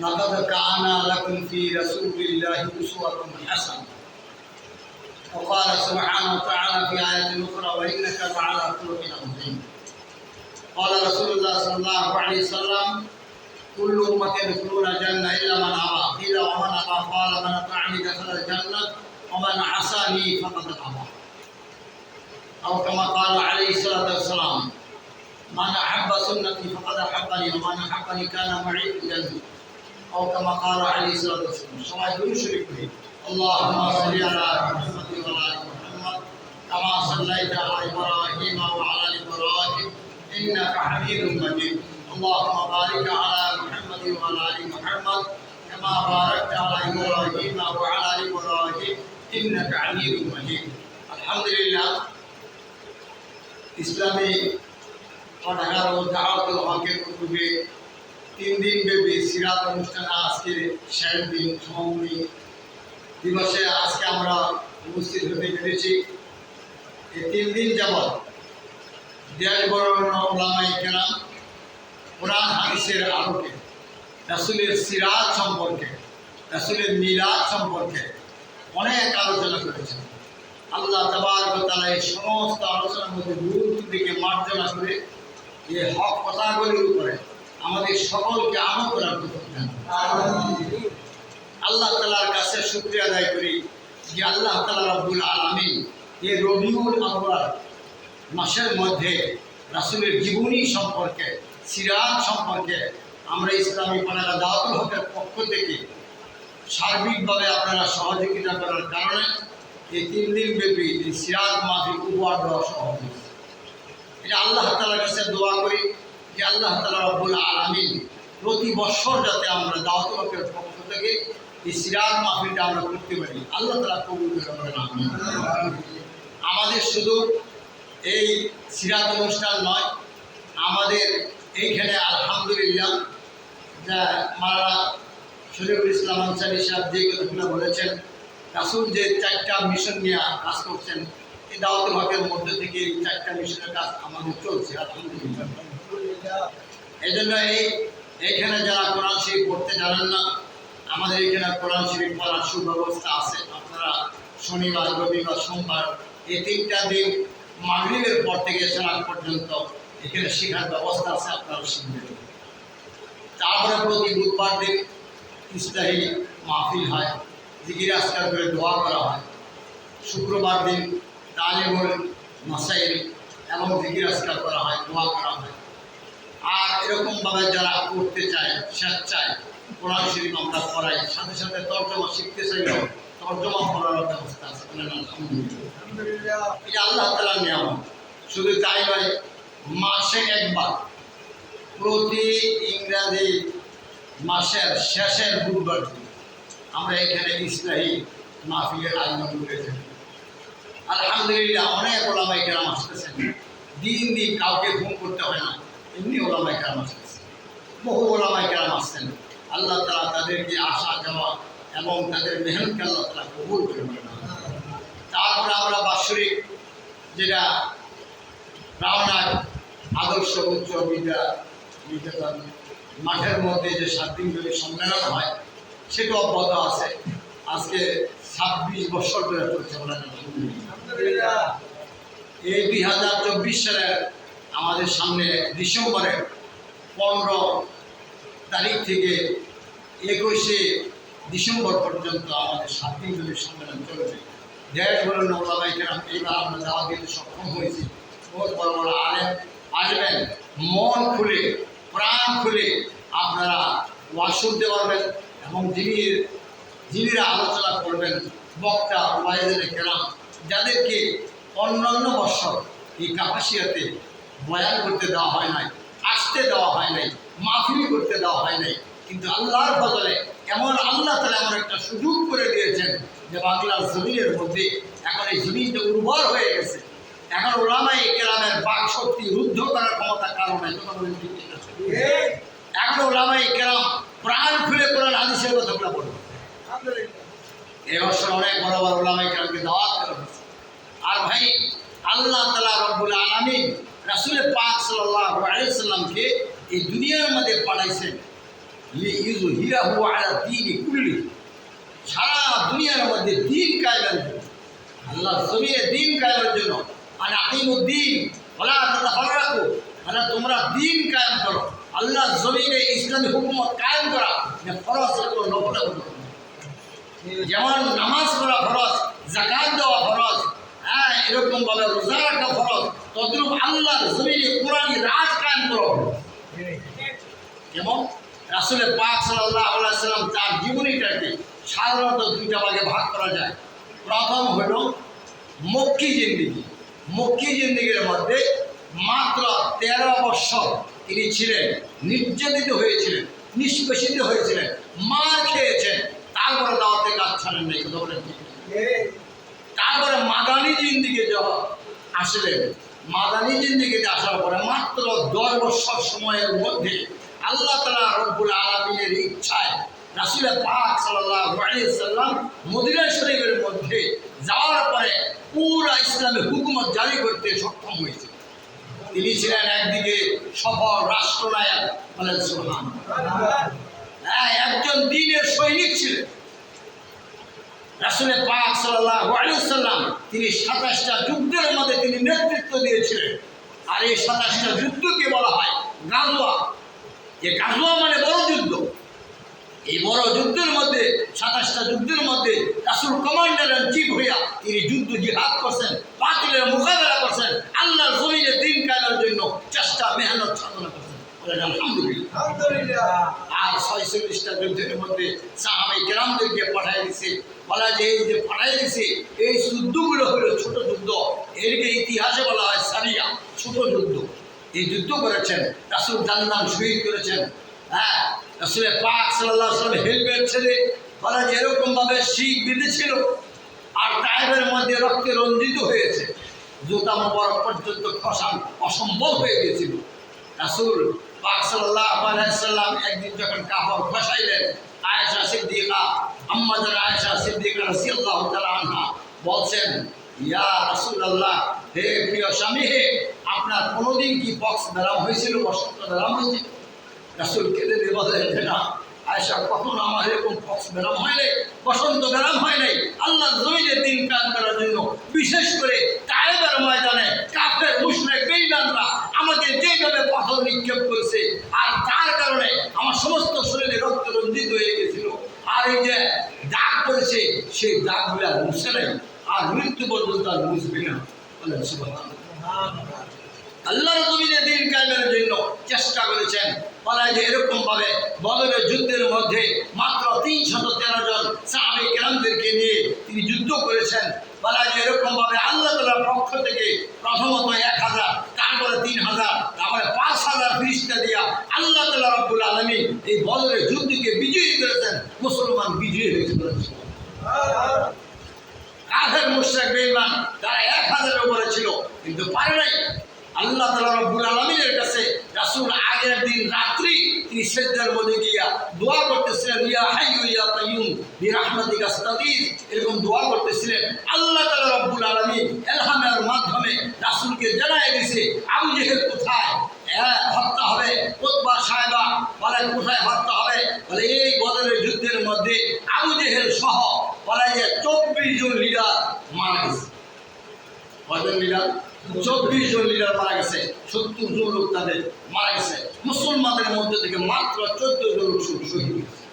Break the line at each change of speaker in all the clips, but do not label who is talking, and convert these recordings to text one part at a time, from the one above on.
لقد كان لكم في رسول الله أسوة حسنة. وقال سبحانه وتعالى في آية أخرى وإنك لعلى خلق عظيم. قال رسول الله صلى الله عليه وسلم كل أمة يدخلون الجنة إلا من أبى. قيل ومن أبى؟ قال من أطاعني دخل الجنة ومن عصاني فقد أبى. أو كما قال عليه الصلاة والسلام من أحب سنتي فقد أحبني ومن أحبني كان معي في الجنة. أو كما قال عليه الصلاة والسلام. সবাই দুরূদ শরীফ পড়ি। اللهم صل على محمد وعلى آل محمد كما صليت على إبراهيم وعلى آل إبراهيم إنك حميد مجيد. اللهم بارك على محمد وعلى آل محمد كما باركت على إبراهيم وعلى آل إبراهيم إنك حميد مجيد. الحمد لله. ইসলামী পাঠাগার ও দাওয়াতুল হকের উদ্যোগে 3 দিন ব্যাপী সিরাত অনুষ্ঠানে আজকে শেষ দিন সমাপনী দিবসে আজকে আমরা উপস্থিত হতে পেরেছি। এই 3 দিন যাবৎ দেশ বরেণ্য উলামায়ে কেরাম কোরআন হাদিসের আলোকে রাসূলের সিরাত সম্পর্কে, রাসূলের মিলাদ সম্পর্কে অনেক আলোচনা করেছেন। আল্লাহ তাবারক ওয়া তাআলা এই সমস্ত আলোচনার মধ্যে গুরুত্ব দিকে মার্জনা করে এই হক কথাগুলির উপরে আমাদের সকলকে আমল করার তৌফিক দান করুন। আল্লাহ তাআলার কাছে শুকরিয়া আদায় করি যে আল্লাহ তাআলা রব্বুল আলামিন এই রবিউল আউয়াল মাসের মধ্যে রাসূলের জীবনী সম্পর্কে, সিরাত সম্পর্কে আমরা ইসলামী পাঠাগার দাওয়াতুল হকের পক্ষ থেকে সার্বিকভাবে আপনারা সহযোগিতা করার কারণে এই 3 দিন ব্যাপী এই সিরাত মাহফিল উপহার দেওয়া সহজ হয়েছে। এটা আল্লাহ তাআলার কাছে দোয়া করি যে আল্লাহ তাআলা রব্বুল আলামিন প্রতি বছর যাতে আমরা দাওয়াতুল হকের পক্ষ থেকে এই সিরাত মাহফিলটা আমরা করতে পারি, আল্লাহ তাআলা কবুল করবেন। আমিন। আমাদের শুধু এই সিরাত অনুষ্ঠান নয়, আমাদের এইখানে আলহামদুলিল্লাহ যা মাওলানা শরীফুল ইসলাম আনসারী সাহেব যে কথাগুলো বলেছেন, রাসূল যে 4টা মিশন নিয়ে কাজ করছেন, এই দাওয়াতুল হকের মধ্যে থেকে এই 4টা মিশনের কাজ আমাদের চলছে আলহামদুলিল্লাহ। এই জন্য এইখানে যারা কোরআন শরীফ পড়তে জানেন না, আমাদের এখানে কোরআন শরীফ পড়ার সুব্যবস্থা আছে। আপনারা শনিবার, রবিবার, সোমবার এই 3টা দিন মাগরিবের পর থেকে এশার পর্যন্ত এখানে শেখার ব্যবস্থা আছে, আপনারা শিখবেন। তারপরে প্রতি বুধবার দিন ইসলাহি মাহফিল হয়, জিকির আজকার করে দোয়া করা হয়। শুক্রবার দিন তালিমুল মাসাইল এবং জিকির আজকার করা হয়, দোয়া করা হয়। আর এরকমভাবে যারা পড়তে চায়, স্বেচ্ছায় কোরআন শরীফ আমরা পড়াই, সাথে সাথে তর্জমা শিখতে চাইলেও তর্জমা পড়ার ব্যবস্থা আছে। আলহামদুলিল্লাহ, এটা আল্লাহ তাআলার নিয়ামত। শুধু তাই নয়, মাসে একবার প্রতি ইংরাজি মাসের শেষের বুধবার আমরা এখানে ইসলাহি মাহফিলের আয়োজন করে থাকি। আলহামদুলিল্লাহ, অনেক ওলামায়ে কেরাম আসতেছেন। দিন দিন কাউকে ফোন করতে হয় না, এমনি ওলামায়ে কেরাম আসতেছেন, বহু ওলামায়ে কেরাম আসছেন। আল্লাহ তাআলা তাদেরকে আসা যাওয়া এবং তাদের মেহনতকে আল্লাহ তাআলা কবুল করবেন। তারপরে আমরা বাৎসরিক যেটা রাওনার আদর্শ উচ্চ বিদ্যালয় মাঠের মধ্যে যে 7 দিন ধরে সম্মেলন হয়, সেটা অব্যাহত আছে। আজকে 26 বছর ধরে চলছে। আলহামদুলিল্লাহ। এই 2024 সালের আমাদের সামনে ডিসেম্বরের 15 তারিখ থেকে 21শে ডিসেম্বর পর্যন্ত আমাদের 7 দিন ধরে সম্মেলন চলবে। দেশ বরেণ্য ওলামায়ে কেরাম এইবার আমরা দাওয়াত দিতে সক্ষম হয়েছি। বহুত বড় বড় আলেম আসবেন, মন খুলে প্রাণ খুলে আপনারা ওয়াজ শুনতে পারবেন এবং যিনিরা আলোচনা করবেন, বক্তা ওয়াইজের কেরাম, যাদেরকে অন্যান্য বছর এই কাপাসিয়াতে বয়ান করতে দেওয়া হয় নাই, আসতে দেওয়া হয় নাই, মাহফিল করতে দেওয়া হয় নাই, কিন্তু আল্লাহর ফজলে এমন আল্লাহ তাআলা এমন একটা সুযোগ করে দিয়েছেন যে বাংলার জমিনের মধ্যে এখন এই জমিনটা উর্বর হয়ে গেছে। এখন ওলামায়ে কেরামের বাক শক্তি রুদ্ধ করার ক্ষমতা কারণ নাই। এখন ওলামায়ে কেরাম প্রাণ খুলে কোরআন হাদিসের কথাগুলো বলবে। এই বছর অনেক বড় বড় ওলামায়ে কেরামকে দাওয়াত করা হয়েছে। আর ভাই, আল্লাহ তাআলা রব্বুল আলামিন রাসূল পাক সাল্লাল্লাহু আলাইহি ওয়াসাল্লামকে এই দুনিয়ার মধ্যে পাঠাইছেন লিইয়ুযহিরাহু আলা দীনি কুল্লিহি, সারা দুনিয়ার মধ্যে দিন কায়েমের জন্য, আল্লাহর জমিনে দিন কায়েমের জন্য। আর আকিমুদ্দিন ওয়ালা তাতাফাররাকু, মানে তোমরা দিন কায়েম করো। আল্লাহর জমিনে ইসলামী হুকুমত কায়েম করা ফরজ, কোনো নফল না। যেমন নামাজ পড়া ফরজ, যাকাত দেওয়া ফরজ, হ্যাঁ, এরকম ভাবে রোজা রাখা ফরজ, তদ্রুপ আল্লাহর জমিনে কোরআনী রাজ কায়েম করা ফরজ। যেমন রাসূল পাক সাল্লাল্লাহু আলাইহি সাল্লাম তার জীবনীটাকে সাধারণত দুইটা ভাগে ভাগ করা যায়। প্রথম হলো মক্কি জিন্দিগি। মক্কি জিন্দিগির মধ্যে মাত্র 13 বৎসর তিনি ছিলেন, নির্যাতিত হয়েছিলেন, নিষ্পেষিত হয়েছিলেন, মার খেয়েছেন, তারপরে দাওয়াতে কাজ ছাড়েন নাই। কথা বলেন ঠিক? তারপরে মাদানী জিন্দিগি যখন আসলেন, মাদানী জিন্দিগিতে আসার পরে মাত্র 10 বৎসর সময়ের মধ্যে আল্লাহ তাআলা রব্বুল আলামিনের ইচ্ছায় রাসূল পাক সাল্লাল্লাহু আলাইহি সাল্লাম মদিনা শরীফের মধ্যে যাওয়ার পরে পুরো ইসলামী হুকুমত জারি করতে সক্ষম হয়েছে। তিনি ছিলেন একদিকে সফল রাষ্ট্রনায়ক, বলেন সুবহানাল্লাহ, হ্যাঁ, একজন দ্বীনের সৈনিক ছিলেন। রাসূল পাক সাল্লাল্লাহু আলাইহি সাল্লাম তিনি 27টা যুদ্ধের মধ্যে তিনি নেতৃত্ব দিয়েছিলেন। আর এই 27টা যুদ্ধকে বলা হয় গাজওয়া। যে গাজওয়া মানে বড় যুদ্ধ। এই বড় যুদ্ধের মধ্যে 27টা যুদ্ধের মধ্যে রাসূল কমান্ডার ইন চিফ হইয়া তিনি যুদ্ধ জিহাদ করছেন, বাতিলের মোকাবেলা করছেন, আল্লাহর জমিনে দিন কায়েমের জন্য চেষ্টা মেহনত সাধনা করছেন। বলেন আলহামদুলিল্লাহ। আর 46টা যুদ্ধের মধ্যে সাহাবায়ে কেরামদেরকে পাঠায় দিয়েছে। বলা যে এই যে পাঠায় দিয়েছে, এই যুদ্ধগুলো হলো ছোট যুদ্ধ। এরকে ইতিহাসে বলা হয় সারিয়া, ছোট যুদ্ধ। এই যুদ্ধ করেছেন, রাসূল জান্নাত শহীদ করেছেন। হ্যাঁ, রাসূল পাক সাল্লাল্লাহু আলাইহি ওয়াসাল্লাম হেলমেট ছেড়ে বলা যে এরকম ভাবে শিখ বেঁধেছিল, আর টাইমের মধ্যে রক্তে রঞ্জিত হয়েছে, জুতা মোবারক পর্যন্ত খসান অসম্ভব হয়ে গেছিল। রাসূল পাক সাল্লাল্লাহু আলাইহি ওয়াসাল্লাম একদিন যখন কাপড় খসাইলেন, আয়েশা সিদ্দিকা, আম্মা জান আয়েশা সিদ্দিকা রাদিয়াল্লাহু তাআলা আনহা বলছেন, ইয়া রাসূলুল্লাহ, হে প্রিয় স্বামী, হে, আপনার কোনোদিন কি পক্স ব্যারাম হয়েছিল, বসন্ত ব্যারাম হয়েছিল? রাসূল কেঁদে দিয়ে বলেন যে না আয়েশা, কখনো আমার এরকম পক্স ব্যারাম হয় নাই, বসন্ত ব্যারাম হয় নাই। আল্লাহর জমিনে দিন কায়েম করার জন্য, বিশেষ করে তায়েবের ময়দানে কাফের মুশরিক বেঈমানরা আমাকে যেভাবে পাথর নিক্ষেপ করেছে, আর তার কারণে আমার সমস্ত শরীরে রক্ত রঞ্জিত হয়ে গেছিল, আর এই যে দাগ পড়েছে, সেই দাগগুলো আর মুছে নাই, আর মৃত্যু পর্যন্ত আর মুছবে না। বলেন সুবহানাল্লাহ। আল্লাহর জমিনে দিন কায়েমের জন্য চেষ্টা করেছেন। বলা যে এরকম ভাবে বদরের যুদ্ধের মধ্যে মাত্র 313 জন সাহাবায়ে কেরামদেরকে নিয়ে তিনি যুদ্ধ করেছেন। বলা যে এরকম ভাবে আল্লাহ তাআলার পক্ষ থেকে প্রথমত 1000, তারপরে 3000, তারপরে 5000 ফেরেশতা দিয়া আল্লাহ তাআলা রব্বুল আলামিন এই বদরের যুদ্ধকে বিজয়ী করেছেন। মুসলমান বিজয়ী হয়েছিল। কাফের মুশরিক বেঈমান তারা 1000-এর উপরে ছিল, কিন্তু পারে নাই। আল্লাহ তাআলা রব্বুল আলামিনের কাছে রাসূল আগের দিন রাত্রি তিনি সিজদার মধ্যে গিয়া দোয়া করতেছিলেন, ইয়া হাইয়ু ইয়া কাইয়ুম বিরহমাতিকা আস্তাগীথ, এরকম দোয়া করতেছিলেন। আল্লাহ তাআলা রব্বুল আলামিন ইলহামের মাধ্যমে রাসূলকে জানায় দিয়েছে আবু জেহেল কোথায় হত্যা হবে, উতবা সাহেবা বলে কোথায় হত্যা হবে, বলে এই বদরের যুদ্ধের মধ্যে আবু জেহেল সহ বলে যে 24 জন লিডার মারা গেছে। কয়জন লিডার? 24 জন লিডার মারা গেছে, 70 জন লোক তাদের মারা গেছে। মুসলমানদের মধ্যে থেকে মাত্র 14 জন লোক শহীদ হয়েছে।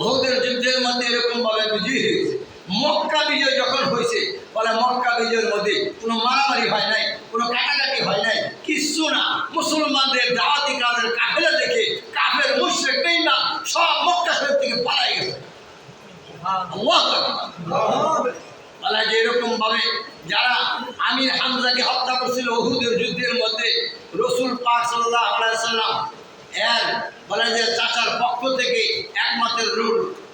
বহুদের যুদ্ধের মধ্যে এরকম ভাবে বিজয়ী হয়েছে। মক্কা বিজয় যখন হয়েছে, বলে মক্কা বিজয়ের মধ্যে কোনো মারামারি হয় নাই, কোনো কাটাকাটি হয় নাই, কিচ্ছু না। মুসলমানদের দাওয়াতি কাজের কাফেলা দেখে কাফের মুশরিক বেঈমান সব মক্কা শরীফ থেকে পালাই গেছে। আল্লাহু আকবার। বলা যে এরকম ভাবে যারা আমির হামজাকে হত্যা করছিল উহুদের যুদ্ধের মধ্যে, রাসূল পাক সাল্লাল্লাহু আলাইহি ওয়াসাল্লাম এর বলে যে চাচার পক্ষ থেকে একমাত্র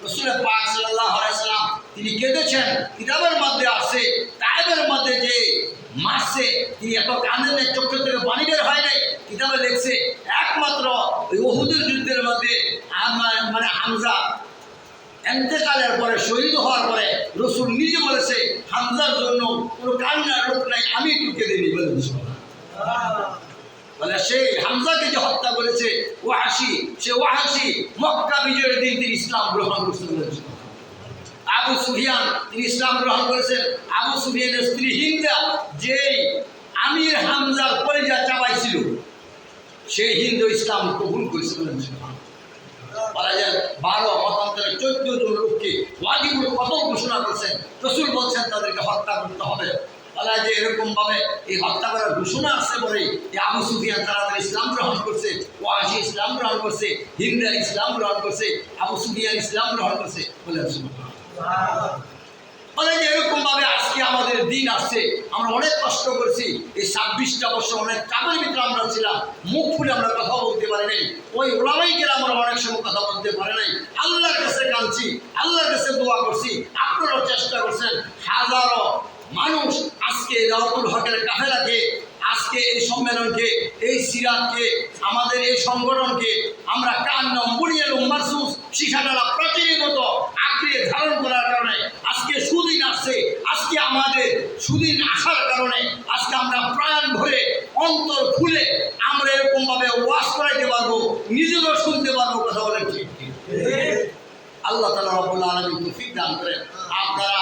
রাসূল পাক সাল্লাল্লাহু আলাইহি ওয়াসাল্লাম তিনি কেঁদেছেন। কিতাবের মধ্যে আছে তায়েবের মধ্যে যে মারছে তিনি এত কাঁদেন, চোখ থেকে পানি বের হয় নাই। কিতাবে লিখছে একমাত্র ওই উহুদের যুদ্ধের মধ্যে মানে হামজা এন্তেকালের পরে, শহীদ হওয়ার পরে রাসূল নিজে বলেছে হামজার জন্য কোনো কান্নার লোক নাই, আমি একটু কেঁদে নিই। বলেন বলে সেই হামজাকে যে হত্যা করেছে ওয়াহাশি, সে ওয়াহাশি মক্কা বিজয়ের দিন তিনি ইসলাম গ্রহণ করছেন। আবু সুফিয়ান তিনি ইসলাম গ্রহণ করেছেন। আবু সুফিয়ানের স্ত্রী হিন্দা যেই আমির হামজার কলিজা চাবাইছিল, সেই হিন্দু ইসলাম কবুল করেছিলেন। বলা যায় 12 মতান্তরে 14 জন লোককে ওয়াজিবুল কতল ঘোষণা করছেন। রাসূল বলছেন তাদেরকে হত্যা করতে হবে। বলা যায় যে এরকম ভাবে এই হত্যা করার ঘোষণা আসছে বলে আবু সুফিয়ান তাড়াতাড়ি ইসলাম গ্রহণ করছে, ওয়াহাশি ইসলাম গ্রহণ করছে, হিন্দা ইসলাম গ্রহণ করছে, আবু সুফিয়ান ইসলাম গ্রহণ করছে। বলে বলে যে এরকম ভাবে আজকে আমাদের দিন আসছে। আমরা অনেক কষ্ট করছি, এই 26টা বছর অনেক চাপের ভিতরে আমরা ছিলাম, মুখ খুলে আমরা কথা বলতে পারি নাই। ওই ওলামাই গেলে আমরা অনেক সময় কথা বলতে পারি নাই। আল্লাহর কাছে কাঁদছি, আল্লাহর কাছে দোয়া করছি, আপনারাও চেষ্টা করছেন। হাজারো মানুষ আজকে দাওয়াতুল হকের কাফেলাকে, আজকে এই সম্মেলনকে, এই সিরাতকে, আমাদের এই সংগঠনকে আমরা কান্নাম বুনিয়াল মারসুস শিশাডালা প্রাচীরের মতো আঁকড়ে ধারণ করার কারণে আজকে সুদিন আসছে। আজকে আমাদের সুদিন আসার কারণে আজকে আমরা প্রাণ ভরে অন্তর খুলে আমরা এরকমভাবে ওয়াজ করাইতে পারবো, নিজেরও শুনতে পারবো। কথা বলেন ঠিক? আল্লাহ তাআলা রব্বুল আলামিন তৌফিক দান করেন। আপনারা